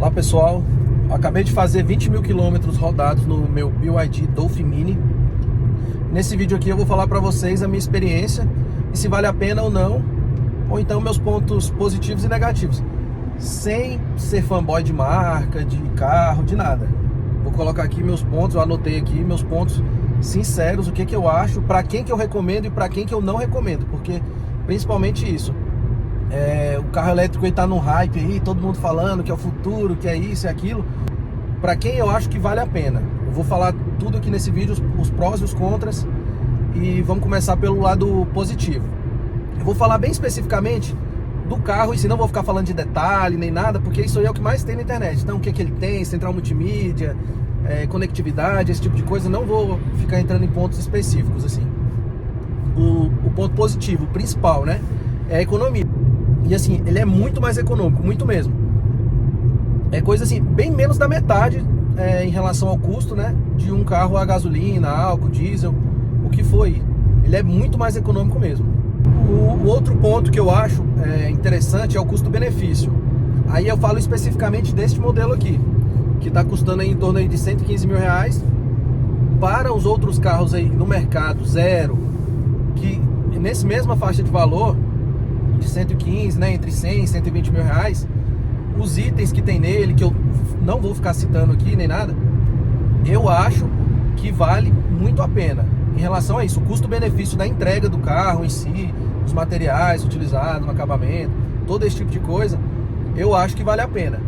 Olá pessoal, eu acabei de fazer 20 mil quilômetros rodados no meu BYD Dolphin Mini. Nesse vídeo aqui eu vou falar para vocês a minha experiência e se vale a pena ou não, ou então meus pontos positivos e negativos, sem ser fanboy de marca, de carro, de nada. Vou colocar aqui meus pontos, eu anotei aqui meus pontos sinceros, o que eu acho, para quem que eu recomendo e para quem que eu não recomendo, porque principalmente isso. O carro elétrico está num hype aí, todo mundo falando que é o futuro, que é isso e aquilo. Para quem eu acho que vale a pena. Eu vou falar tudo aqui nesse vídeo, os prós e os contras. E vamos começar pelo lado positivo. Eu vou falar bem especificamente do carro, e se não vou ficar falando de detalhe nem nada, porque isso aí é o que mais tem na internet. Então o que ele tem, central multimídia, conectividade, esse tipo de coisa. Não vou ficar entrando em pontos específicos assim. O ponto positivo, o principal, né, é a economia. E assim, ele é muito mais econômico, muito mesmo. É coisa assim, bem menos da metade em relação ao custo, né, de um carro a gasolina, álcool, diesel, o que foi. Ele é muito mais econômico mesmo. O outro ponto que eu acho interessante é o custo-benefício. Aí eu falo especificamente deste modelo aqui, que está custando aí em torno aí de 115 mil reais. Para os outros carros aí no mercado, zero, que nesse mesma faixa de valor, de 115, né, entre 100 e 120 mil reais, os itens que tem nele, que eu não vou ficar citando aqui nem nada, eu acho que vale muito a pena. Em relação a isso, o custo-benefício da entrega do carro em si, os materiais utilizados no acabamento, todo esse tipo de coisa, eu acho que vale a pena.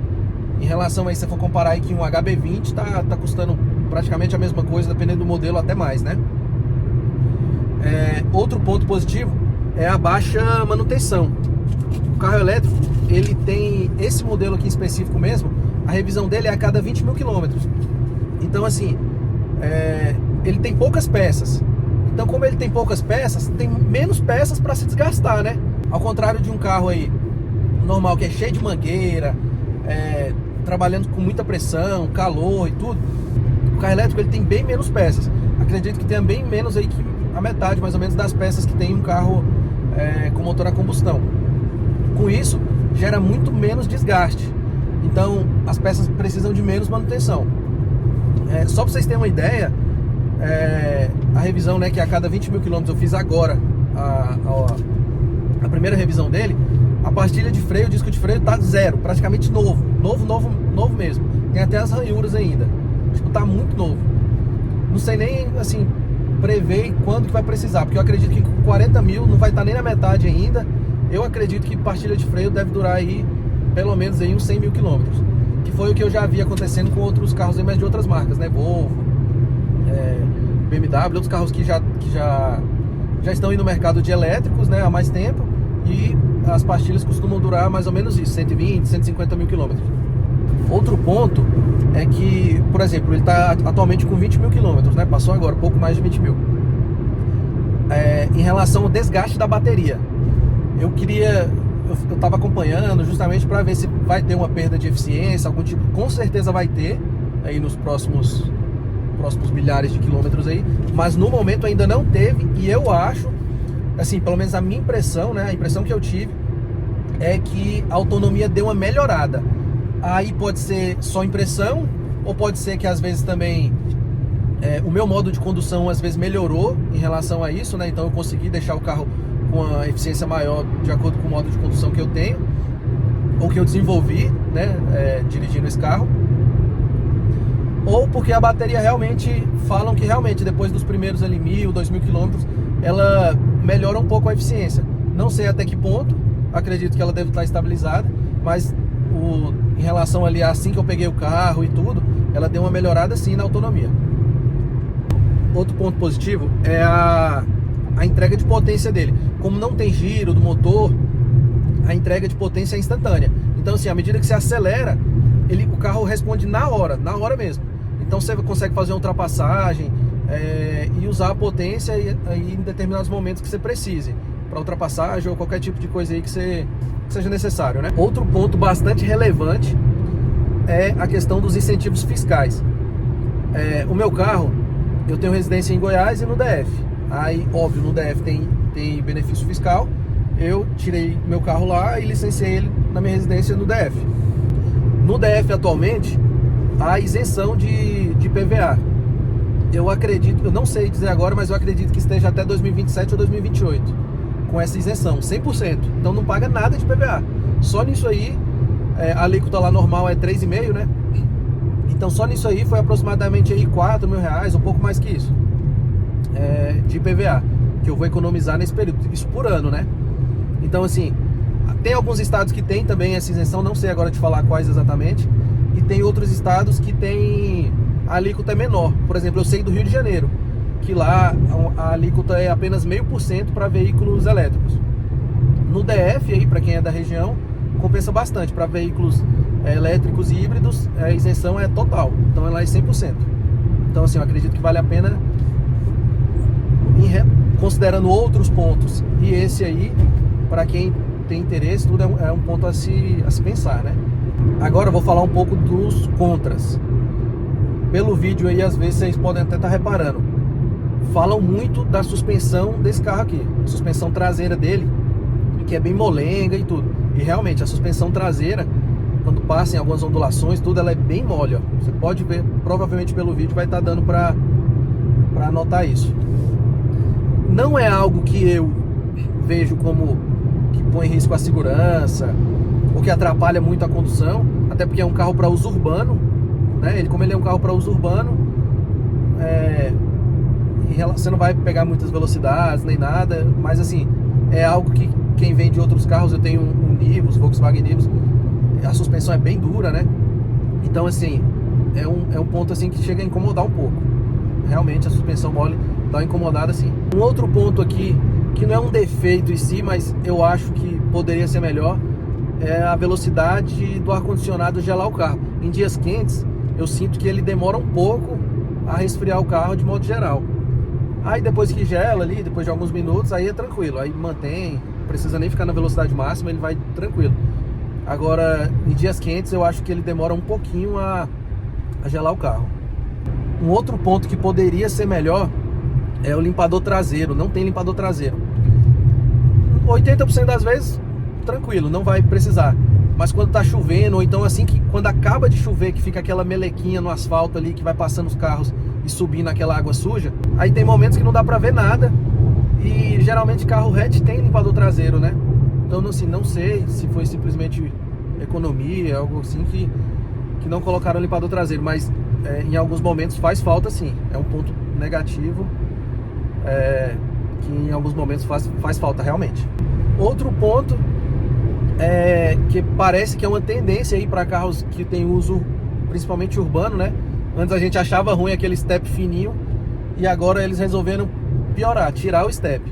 Em relação a isso, se você for comparar aí que um HB20 tá custando praticamente a mesma coisa, dependendo do modelo, até mais, né? Outro ponto positivo é a baixa manutenção. O carro elétrico, ele tem esse modelo aqui em específico mesmo, a revisão dele é a cada 20 mil quilômetros. Então assim, ele tem poucas peças. Então como ele tem poucas peças, tem menos peças para se desgastar, né? Ao contrário de um carro aí normal, que é cheio de mangueira, trabalhando com muita pressão, calor e tudo, o carro elétrico ele tem bem menos peças. Acredito que tenha bem menos aí que a metade mais ou menos das peças que tem um carro com motor a combustão. Com isso, gera muito menos desgaste. Então, as peças precisam de menos manutenção. Só para vocês terem uma ideia, a revisão, né, que a cada 20 mil quilômetros eu fiz agora, a primeira revisão dele, a pastilha de freio, o disco de freio tá zero, praticamente novo mesmo. Tem até as ranhuras ainda. Tipo, tá muito novo. Não sei nem, assim, prever quando que vai precisar, porque eu acredito que com 40 mil não vai estar nem na metade ainda. Eu acredito que pastilha de freio deve durar aí pelo menos aí uns 100 mil quilômetros, que foi o que eu já vi acontecendo com outros carros aí, mas de outras marcas, né? Volvo, BMW, outros carros que já estão aí no mercado de elétricos, né, há mais tempo, e as pastilhas costumam durar mais ou menos isso, 120, 150 mil quilômetros. Outro ponto é que, por exemplo, ele está atualmente com 20 mil quilômetros, né? Passou agora, pouco mais de 20 mil. Em relação ao desgaste da bateria, eu estava acompanhando justamente para ver se vai ter uma perda de eficiência, algum tipo. Com certeza vai ter aí nos próximos milhares de quilômetros aí, mas no momento ainda não teve. E eu acho, assim, pelo menos a minha impressão, né, a impressão que eu tive é que a autonomia deu uma melhorada. Aí pode ser só impressão, ou pode ser que às vezes também o meu modo de condução às vezes melhorou em relação a isso, né? Então eu consegui deixar o carro com a eficiência maior de acordo com o modo de condução que eu tenho, ou que eu desenvolvi, né, dirigindo esse carro. Ou porque a bateria realmente, falam que realmente depois dos primeiros ali 1.000, 2.000 quilômetros, ela melhora um pouco a eficiência. Não sei até que ponto, acredito que ela deve estar estabilizada, mas em relação ali assim que eu peguei o carro e tudo, ela deu uma melhorada sim na autonomia. Outro ponto positivo é a entrega de potência dele. Como não tem giro do motor, a entrega de potência é instantânea. Então assim, à medida que você acelera, o carro responde na hora mesmo. Então você consegue fazer uma ultrapassagem e usar a potência em determinados momentos que você precise, para ultrapassagem ou qualquer tipo de coisa aí que seja necessário, né? Outro ponto bastante relevante é a questão dos incentivos fiscais. O meu carro, eu tenho residência em Goiás e no DF. Aí, óbvio, no DF tem benefício fiscal. Eu tirei meu carro lá e licenciei ele na minha residência no DF. No DF atualmente há isenção de PVA. Eu acredito, eu não sei dizer agora, mas eu acredito que esteja até 2027 ou 2028 com essa isenção, 100%. Então não paga nada de PVA. Só nisso aí, a alíquota lá normal é 3,5, né? Então só nisso aí foi aproximadamente aí R$4.000, um pouco mais que isso, de PVA, que eu vou economizar nesse período, isso por ano, né? Então assim, tem alguns estados que tem também essa isenção, não sei agora te falar quais exatamente, e tem outros estados que tem a alíquota é menor. Por exemplo, eu sei do Rio de Janeiro, que lá a alíquota é apenas 0,5% para veículos elétricos. No DF, aí para quem é da região, compensa bastante. Para veículos elétricos e híbridos, a isenção é total, então ela é 100%. Então assim, eu acredito que vale a pena, considerando outros pontos, e esse aí, para quem tem interesse, tudo é um ponto a se pensar, né? Agora eu vou falar um pouco dos contras. Pelo vídeo aí, às vezes vocês podem até estar reparando, falam muito da suspensão desse carro aqui, a suspensão traseira dele, que é bem molenga e tudo. E realmente a suspensão traseira, quando passa em algumas ondulações, tudo, ela é bem mole, ó. Você pode ver, provavelmente pelo vídeo vai estar dando para notar isso. Não é algo que eu vejo como que põe em risco a segurança ou que atrapalha muito a condução, até porque é um carro para uso urbano, né? Como ele é um carro para uso urbano, você não vai pegar muitas velocidades nem nada, mas assim, é algo que quem vem de outros carros, eu tenho um Nivus, Volkswagen Nivus, a suspensão é bem dura, né? Então assim, é um ponto assim que chega a incomodar um pouco. Realmente a suspensão mole dá uma incomodada assim. Um outro ponto aqui, que não é um defeito em si, mas eu acho que poderia ser melhor, é a velocidade do ar-condicionado gelar o carro. Em dias quentes, eu sinto que ele demora um pouco a resfriar o carro de modo geral. Aí depois que gela ali, depois de alguns minutos, aí é tranquilo, aí mantém, não precisa nem ficar na velocidade máxima, ele vai tranquilo. Agora, em dias quentes, eu acho que ele demora um pouquinho a gelar o carro. Um outro ponto que poderia ser melhor é o limpador traseiro. Não tem limpador traseiro. 80% das vezes, tranquilo, não vai precisar. Mas quando tá chovendo, ou então assim, que quando acaba de chover, que fica aquela melequinha no asfalto ali, que vai passando os carros e subindo aquela água suja, aí tem momentos que não dá pra ver nada. E geralmente carro hatch tem limpador traseiro, né? Então assim, não sei se foi simplesmente economia, algo assim, que não colocaram limpador traseiro, mas em alguns momentos faz falta sim. É um ponto negativo, que em alguns momentos faz falta realmente. Outro ponto que parece que é uma tendência aí para carros que tem uso principalmente urbano, né? Antes a gente achava ruim aquele step fininho e agora eles resolveram piorar, tirar o step.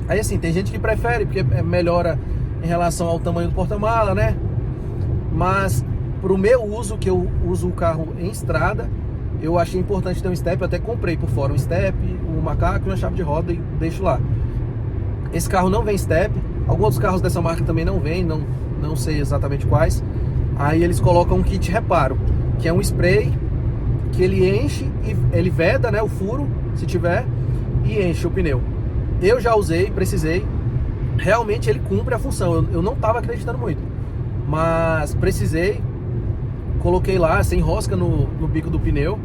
Aí assim, tem gente que prefere porque melhora em relação ao tamanho do porta-mala, né? Mas pro meu uso, que eu uso o carro em estrada, eu achei importante ter um step. Eu até comprei por fora um step, um macaco e uma chave de roda e deixo lá. Esse carro não vem step. Alguns outros carros dessa marca também não vem, não sei exatamente quais. Aí eles colocam um kit reparo, que é um spray que ele enche e ele veda, né, o furo, se tiver, e enche o pneu. Eu já usei, precisei. Realmente ele cumpre a função. Eu não estava acreditando muito, mas precisei. Coloquei lá, sem rosca no bico do pneu,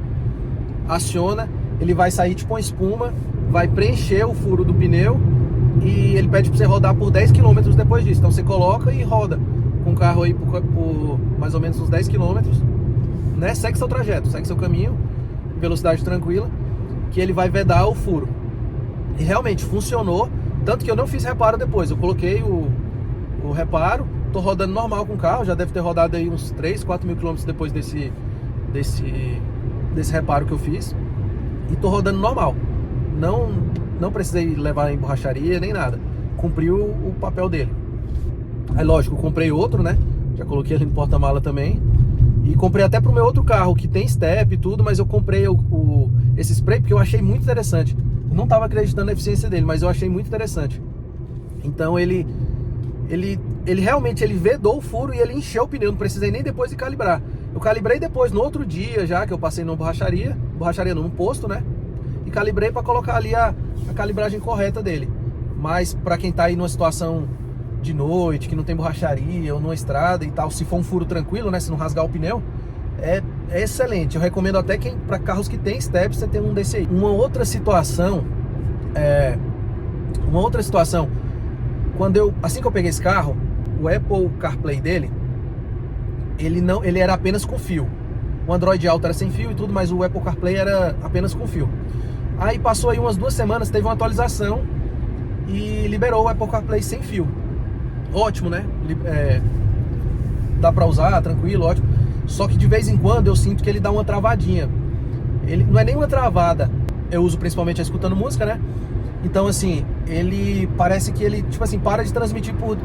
aciona, ele vai sair tipo uma espuma, vai preencher o furo do pneu e ele pede para você rodar por 10 km depois disso. Então você coloca e roda com o carro aí por mais ou menos uns 10 km, né? Segue seu trajeto, segue seu caminho, velocidade tranquila, que ele vai vedar o furo. E realmente funcionou, tanto que eu não fiz reparo depois. Eu coloquei o reparo, tô rodando normal com o carro, já deve ter rodado aí uns 3, 4 mil quilômetros depois desse reparo que eu fiz. E tô rodando normal. Não precisei levar em borracharia nem nada. Cumpriu o papel dele. Aí lógico, comprei outro, né? Já coloquei ali no porta-mala também. E comprei até pro meu outro carro, que tem step e tudo, mas eu comprei esse spray porque eu achei muito interessante. Eu não tava acreditando na eficiência dele, mas eu achei muito interessante. Então ele realmente vedou o furo e ele encheu o pneu, não precisei nem depois de calibrar. Eu calibrei depois, no outro dia já, que eu passei numa borracharia não, num posto, né? E calibrei para colocar ali a calibragem correta dele. Mas para quem tá aí numa situação de noite, que não tem borracharia ou numa estrada e tal, se for um furo tranquilo, né, se não rasgar o pneu, é excelente. Eu recomendo até para carros que tem step, você ter um desse aí. Uma outra situação, assim que eu peguei esse carro, o Apple CarPlay dele, ele era apenas com fio. O Android Auto era sem fio e tudo, mas o Apple CarPlay era apenas com fio. Aí passou aí umas 2 semanas, teve uma atualização e liberou o Apple CarPlay sem fio. Ótimo, né? Dá pra usar, tranquilo, ótimo. Só que de vez em quando eu sinto que ele dá uma travadinha. Ele não é nem uma travada. Eu uso principalmente escutando música, né? Então assim, ele parece que ele, tipo assim, para de transmitir por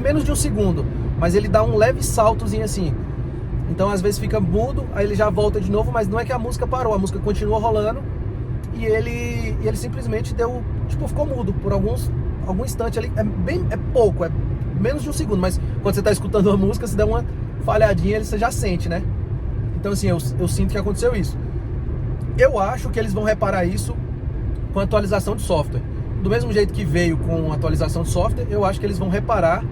menos de um segundo, mas ele dá um leve saltozinho assim. Então às vezes fica mudo, aí ele já volta de novo, mas não é que a música parou, a música continua rolando e ele simplesmente deu, tipo, ficou mudo por algum instante ali. É pouco, é menos de um segundo, mas quando você tá escutando uma música, se der uma falhadinha, você já sente, né? Então assim, eu sinto que aconteceu isso. Eu acho que eles vão reparar isso com a atualização de software. Do mesmo jeito que veio com a atualização de software, eu acho que eles vão reparar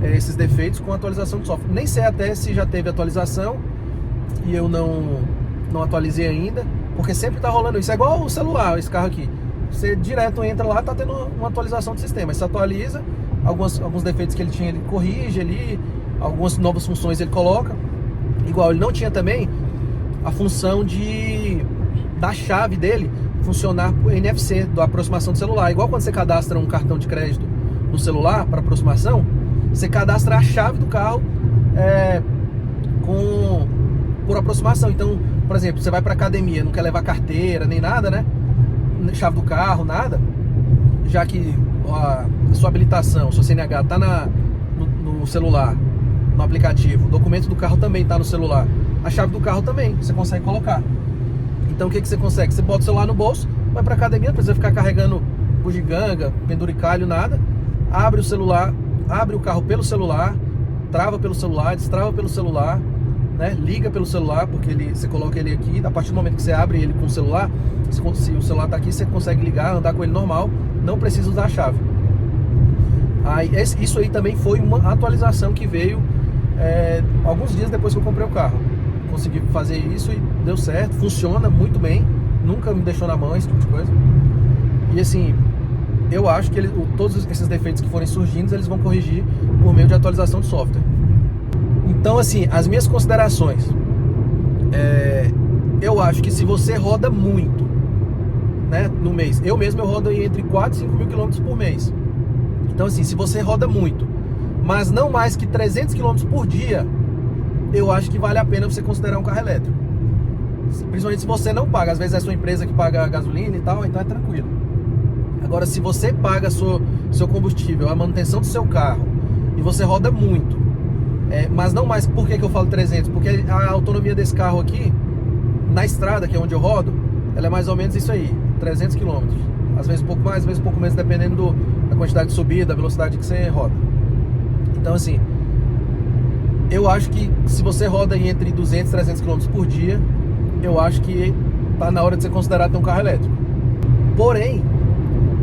esses defeitos com a atualização de software. Nem sei até se já teve atualização e eu não atualizei ainda, porque sempre tá rolando isso. É igual o celular, esse carro aqui. Você direto entra lá, tá tendo uma atualização do sistema. Você atualiza, alguns defeitos que ele tinha, ele corrige ali, algumas novas funções ele coloca. Igual, ele não tinha também a função da chave dele funcionar por NFC, da aproximação do celular. Igual quando você cadastra um cartão de crédito no celular para aproximação, você cadastra a chave do carro por aproximação. Então, por exemplo, você vai para academia, não quer levar carteira nem nada, né? Chave do carro, nada. Já que a sua habilitação, sua CNH está no celular, no aplicativo, o documento do carro também está no celular, a chave do carro também você consegue colocar. Então o que você consegue? Você bota o celular no bolso, vai pra academia, não precisa ficar carregando bugiganga, penduricalho, nada. Abre o celular, abre o carro pelo celular, trava pelo celular, destrava pelo celular, né? Liga pelo celular, porque você coloca ele aqui, a partir do momento que você abre ele com o celular, se o celular tá aqui, você consegue ligar, andar com ele normal, não precisa usar a chave. Isso aí também foi uma atualização que veio alguns dias depois que eu comprei o carro. Consegui fazer isso e deu certo, funciona muito bem, nunca me deixou na mão, esse tipo de coisa. E assim, eu acho que todos esses defeitos que forem surgindo, eles vão corrigir por meio de atualização de software. Então assim, as minhas considerações, eu acho que se você roda muito, né, no mês, eu rodo aí entre 4 e 5 mil quilômetros por mês. Então assim, se você roda muito, mas não mais que 300 quilômetros por dia, eu acho que vale a pena você considerar um carro elétrico. Principalmente se você não paga. Às vezes é a sua empresa que paga a gasolina e tal, então é tranquilo. Agora, se você paga seu combustível, a manutenção do seu carro, e você roda muito, mas não mais. Por que eu falo 300? Porque a autonomia desse carro aqui, na estrada, que é onde eu rodo, ela é mais ou menos isso aí, 300 km. Às vezes um pouco mais, às vezes um pouco menos, dependendo da quantidade de subida, da velocidade que você roda. Então assim, eu acho que se você roda aí entre 200 e 300 km por dia, eu acho que tá na hora de você considerar ter um carro elétrico. Porém,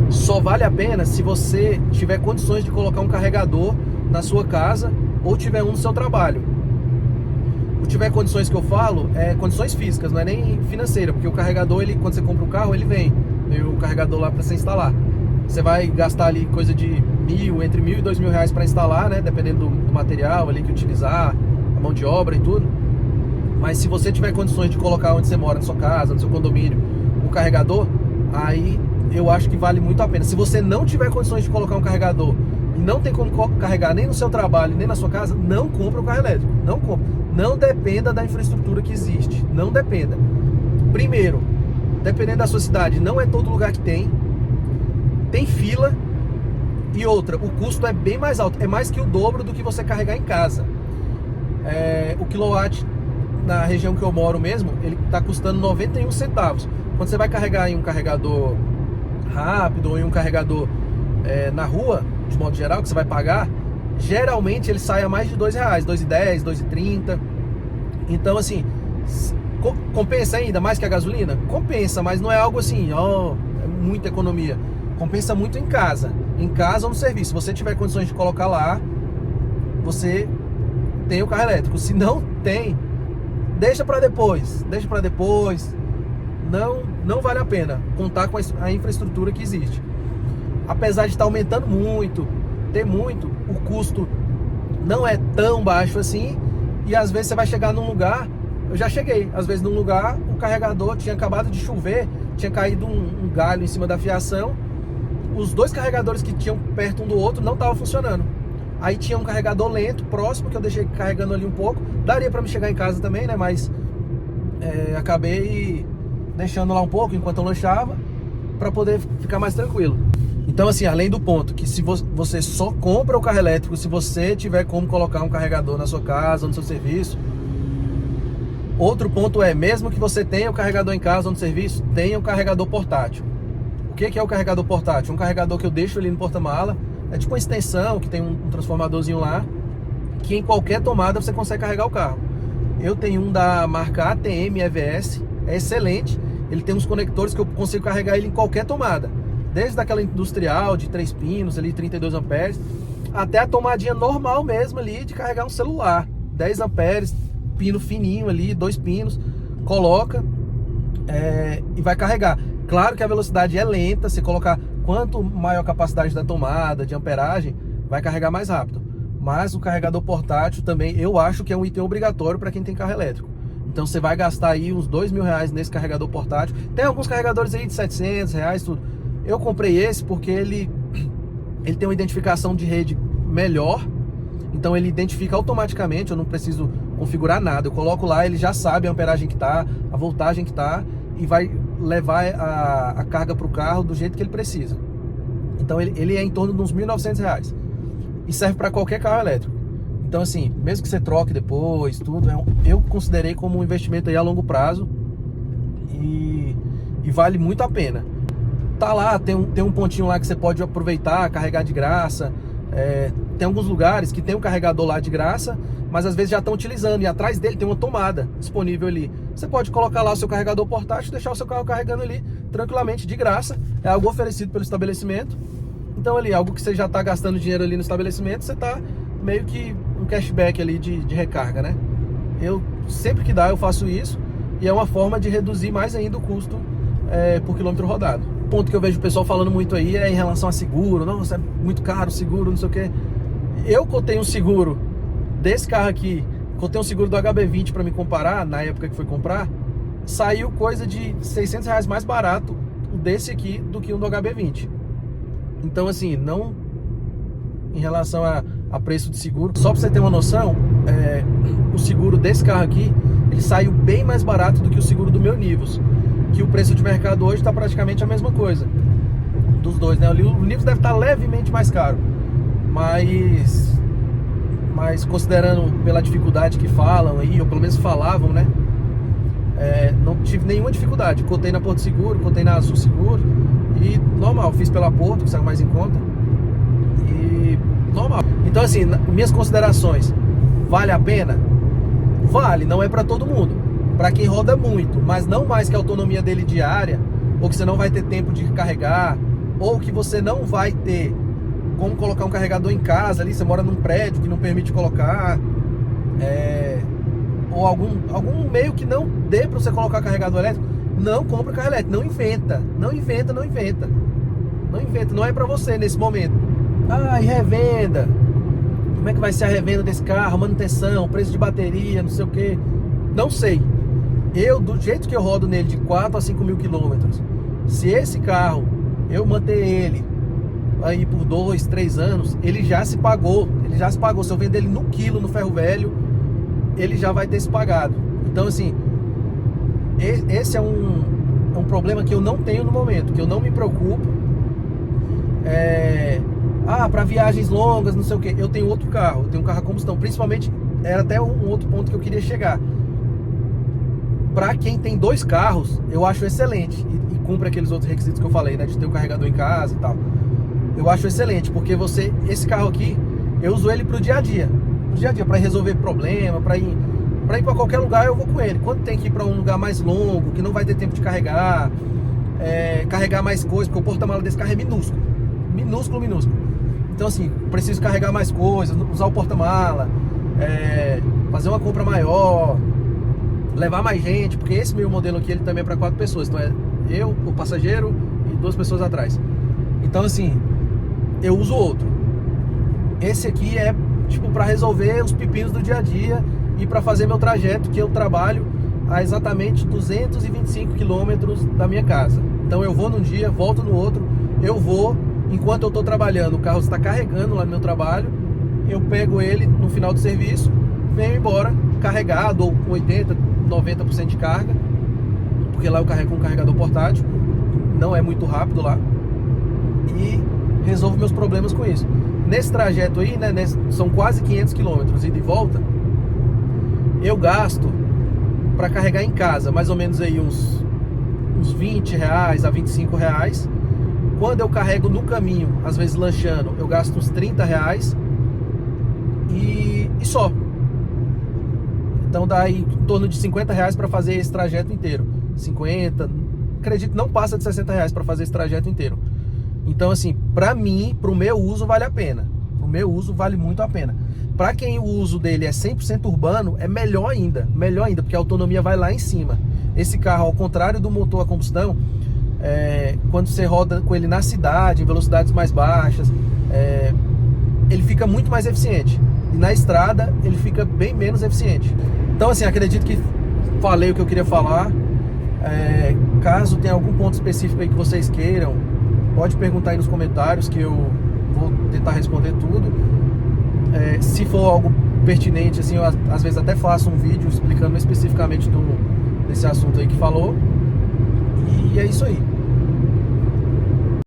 só vale a pena se você tiver condições de colocar um carregador na sua casa ou tiver um no seu trabalho. O tiver condições que eu falo, condições físicas, não é nem financeira, porque o carregador, quando você compra o carro, ele vem o carregador lá para você instalar. Você vai gastar ali coisa de entre R$1.000 e R$2.000 para instalar, né? Dependendo do material ali que utilizar, a mão de obra e tudo. Mas se você tiver condições de colocar onde você mora, na sua casa, no seu condomínio, um carregador, aí eu acho que vale muito a pena. Se você não tiver condições de colocar um carregador e não tem como carregar nem no seu trabalho, nem na sua casa, não compra um carro elétrico. Não compra. Não dependa da infraestrutura que existe. Não dependa. Primeiro, dependendo da sua cidade, não é todo lugar que tem fila. E outra, o custo é bem mais alto. É mais que o dobro do que você carregar em casa. O quilowatt na região que eu moro mesmo, ele está custando 91 centavos. Quando você vai carregar em um carregador rápido ou em um carregador na rua, de modo geral, que você vai pagar, geralmente ele sai a mais de R$2, R$2,10, R$2,30. Então assim, compensa ainda mais que a gasolina? Compensa, mas não é algo assim, é muita economia. Compensa muito em casa. em casa ou no serviço. Se você tiver condições de colocar lá, você tem o carro elétrico. Se não tem, deixa para depois. Não vale a pena contar com a infraestrutura que existe. Apesar de estar aumentando muito, o custo não é tão baixo assim. E às vezes você vai chegar num lugar, eu já cheguei, às vezes num lugar, o carregador tinha acabado de chover, tinha caído um galho em cima da fiação, os dois carregadores que tinham perto um do outro não estavam funcionando. Aí tinha um carregador lento, próximo, que eu deixei carregando ali um pouco, daria para me chegar em casa também, né, mas acabei deixando lá um pouco enquanto eu lanchava, para poder ficar mais tranquilo. Então assim, além do ponto que se você só compra o carro elétrico se você tiver como colocar um carregador na sua casa ou no seu serviço. Outro ponto é, mesmo que você tenha o carregador em casa ou no serviço, tenha um carregador portátil. O que é o carregador portátil? Um carregador que eu deixo ali no porta-mala, é tipo uma extensão que tem um transformadorzinho lá, que em qualquer tomada você consegue carregar o carro. Eu tenho um da marca ATM EVS, é excelente, ele tem uns conectores que eu consigo carregar ele em qualquer tomada. Desde aquela industrial de 3 pinos, ali 32 amperes, até a tomadinha normal mesmo ali de carregar um celular. 10 amperes, pino fininho ali, 2 pinos, coloca e vai carregar. Claro que a velocidade é lenta, se colocar quanto maior a capacidade da tomada, de amperagem, vai carregar mais rápido. Mas o carregador portátil também, eu acho que é um item obrigatório para quem tem carro elétrico. Então você vai gastar aí uns R$2.000 nesse carregador portátil. Tem alguns carregadores aí de R$700, tudo. Eu comprei esse porque ele tem uma identificação de rede melhor. Então ele identifica automaticamente, eu não preciso configurar nada. Eu coloco lá, ele já sabe a amperagem que está, a voltagem que está, e vai levar a carga para o carro do jeito que ele precisa. Então ele é em torno de uns R$1.900. E serve para qualquer carro elétrico. Então assim, mesmo que você troque depois, tudo, eu considerei como um investimento aí a longo prazo. E vale muito a pena. Tá lá, tem um pontinho lá que você pode aproveitar, carregar de graça. Tem alguns lugares que tem um carregador lá de graça, mas às vezes já estão utilizando, e atrás dele tem uma tomada disponível ali. Você pode colocar lá o seu carregador portátil e deixar o seu carro carregando ali tranquilamente, de graça. É algo oferecido pelo estabelecimento. Então ali, algo que você já está gastando dinheiro ali no estabelecimento, você está meio que um cashback ali de recarga, né? Eu sempre que dá eu faço isso, e é uma forma de reduzir mais ainda o custo por quilômetro rodado. O ponto que eu vejo o pessoal falando muito aí é em relação a seguro. Nossa, é muito caro o seguro, não sei o que. Eu cotei um seguro desse carro aqui, cotei um seguro do HB20 para me comparar, na época que fui comprar, saiu coisa de R$600 mais barato desse aqui do que um do HB20. Então assim, não em relação a preço de seguro, só para você ter uma noção, o seguro desse carro aqui, ele saiu bem mais barato do que o seguro do meu Nivus, que o preço de mercado hoje está praticamente a mesma coisa dos dois, né? O Nivus deve estar levemente mais caro, mas considerando pela dificuldade que falam aí, ou pelo menos falavam, né? Não tive nenhuma dificuldade. Cotei na Porto Seguro, cotei na Azul Seguro, e normal, fiz pela Porto, que saiu mais em conta, e normal. Então assim, minhas considerações, vale a pena? Vale, não é para todo mundo, para quem roda muito, mas não mais que a autonomia dele diária, ou que você não vai ter tempo de carregar, ou que você não vai ter como colocar um carregador em casa ali, você mora num prédio que não permite colocar, ou algum meio que não dê para você colocar carregador elétrico. Não compra carro elétrico, não inventa, não é para você nesse momento. E revenda, como é que vai ser a revenda desse carro, manutenção, preço de bateria, não sei o que, não sei. Do jeito que eu rodo nele de 4 a 5 mil quilômetros, se esse carro eu manter ele aí por 2, 3 anos, ele já se pagou. Se eu vender ele no quilo no ferro velho, ele já vai ter se pagado. Então assim, esse é um problema que eu não tenho no momento, que eu não me preocupo. Para viagens longas, não sei o que, eu tenho outro carro, eu tenho um carro a combustão. Principalmente, era até um outro ponto que eu queria chegar. Para quem tem 2 carros, eu acho excelente, e cumpre aqueles outros requisitos que eu falei, né, de ter o carregador em casa e tal. Eu acho excelente, porque esse carro aqui, eu uso ele pro dia a dia, para resolver problema, para ir para qualquer lugar eu vou com ele. Quando tem que ir para um lugar mais longo, que não vai ter tempo de carregar mais coisas, porque o porta-mala desse carro é minúsculo. minúsculo. Então assim, preciso carregar mais coisas, usar o porta-mala, fazer uma compra maior, levar mais gente, porque esse meu modelo aqui, ele também é para 4 pessoas. Então é eu, o passageiro e 2 pessoas atrás. Então assim, eu uso outro. Esse aqui é tipo para resolver os pepinos do dia a dia e para fazer meu trajeto, que eu trabalho a exatamente 225 quilômetros da minha casa. Então eu vou num dia, volto no outro. Eu vou, enquanto eu estou trabalhando, o carro está carregando lá no meu trabalho, eu pego ele no final do serviço, venho embora carregado, ou com 80%, 90% de carga, porque lá eu carrego com um carregador portátil, não é muito rápido lá, e resolvo meus problemas com isso. Nesse trajeto aí, né, são quase 500 quilômetros ida e volta, eu gasto para carregar em casa mais ou menos aí uns R$20 a R$25. Quando eu carrego no caminho, às vezes lanchando, eu gasto uns R$30 e só. Então dá aí em torno de R$50 para fazer esse trajeto inteiro. 50, acredito não passa de R$60 para fazer esse trajeto inteiro. Então assim, para mim, pro meu uso vale a pena. Pro meu uso vale muito a pena. Para quem o uso dele é 100% urbano, é melhor ainda, porque a autonomia vai lá em cima. Esse carro, ao contrário do motor a combustão, quando você roda com ele na cidade, em velocidades mais baixas, ele fica muito mais eficiente. E na estrada, ele fica bem menos eficiente. Então assim, acredito que falei o que eu queria falar. Caso tenha algum ponto específico aí que vocês queiram, pode perguntar aí nos comentários que eu vou tentar responder tudo. Se for algo pertinente, assim, eu às vezes até faço um vídeo explicando especificamente desse assunto aí que falou. E é isso aí.